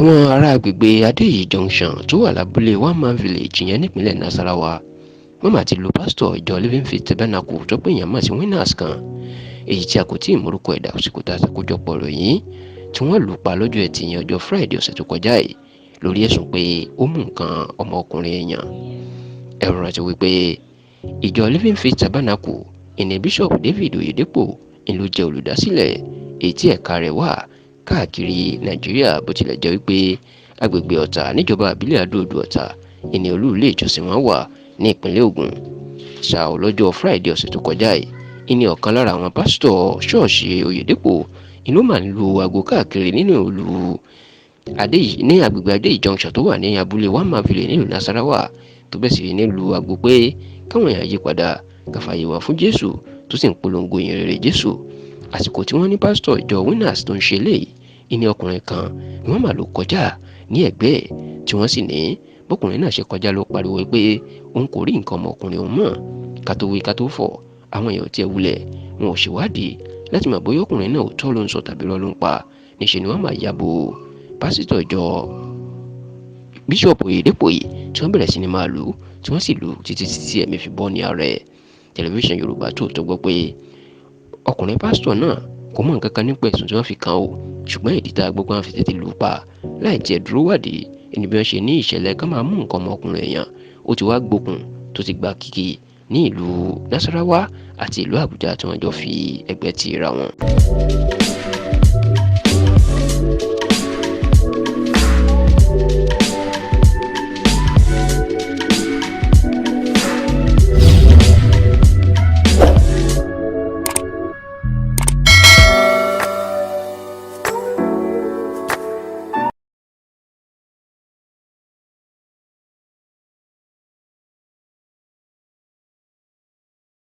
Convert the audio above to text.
Àwọn ará agbègbè Adéyí Junction tó wà lábúlé One Man Village yẹn nípínlẹ̀ Nasarawa wọ́n mà ti lu pásítọ̀ ìjọ Living Faith Tabernacle tó pé èèyàn mọ̀ sí Winners kan, èyí tí a kò tí ì morúkọ ẹ̀dá àsìkò tá a ṣàkójọpọ̀ ròyìn tí wọ́n lù pa lọ́jọ́ Ẹtì yẹn ọjọ́ Friday ọ̀sẹ̀ tó kọjá yìí lórí ẹ̀sùn pé ó mú nǹkan ọmọkùnrin èèyàn. Ẹ rántí wípé ìjọ Living Faith Tabernacle ìní Bishop David Oyedepo ló jẹ́ olùdásílẹ̀ èyí tí ẹ̀ka rẹ̀ wà káàkiri Nàìjíríà, bó tilẹ̀ jẹ́ wípé agbègbè Ọ̀tà níjọba ìbílẹ̀ Adó-Odò Ọ̀tà ìní olú ilé ìjọsìn wọn wà ní ìpínlẹ̀ Ògùn. Ṣá ò lọ́jọ́ Friday ọ̀sẹ̀ tó kọjá yìí ìní ọ̀kan lára àwọn pásítọ̀ ṣọ́ọ̀ṣì Oyedepo inú mà ń lu aago káàkiri nínú ìlú ní agbègbè Adéyí Junction tó wà ní abúlé One Man Village nílùú Nasarawa, tó bẹ̀ sí ní lu aago pé káwọn èèyàn yí padà káfàyè wá fún Jésù, tó sì ń polongo ìyìn rere Jésù. Àsìkò tí wọ́n ní pásítọ̀ ìjọ Winners tó ń ṣe léyìí, ìní ọkùnrin kan ni wọ́n mà ló kọjá ní ẹ̀gbẹ́ ẹ̀, tí wọ́n sì ní bọ́kùnrin náà ṣe kọjá ló pariwo pé òun kò rí nǹkan ọmọkùnrin òun mọ́. Ká tó wí ká tó fọ̀, àwọn èèyàn tí ẹ wulẹ̀ wọn ò ṣèwádìí láti mọ̀ bóyá ọkùnrin náà òótọ́ ló ń sọ tàbí irọ́ ló ń pa. Níṣẹ́ ni wọ́n máa yabo pásítọ̀ ìjọ Bishop Oyedepo yìí tí wọ́n bẹ̀rẹ̀ sí ni máa lù ú, tí wọ́n sì lù ú títí tí ẹ̀mí fi bọ́ ní ara ẹ̀. Tẹlifíṣàn Yorùbá Tòótọ́ gbọ́ pé ọkùnrin pásítọ̀ náà kò mọ̀ nǹkan kan nípa ẹ̀sùn tí wọ́n fi kàn ó, ṣùgbọ́n ìdí tá a gbọ́ pé wọ́n fi tètè lù ú pa láì tiẹ̀ dúró wádìí ẹni bí wọ́n ṣe ní ìṣẹ̀lẹ̀ ká máa mú nǹkan ọmọkùnrin èèyàn, ó ti wá gbókun tó ti gba kìkì ní ìlú Nasarawa àti ìlú Àbújá tí wọ́n jọ fi ẹgbẹ́ ti ra wọn.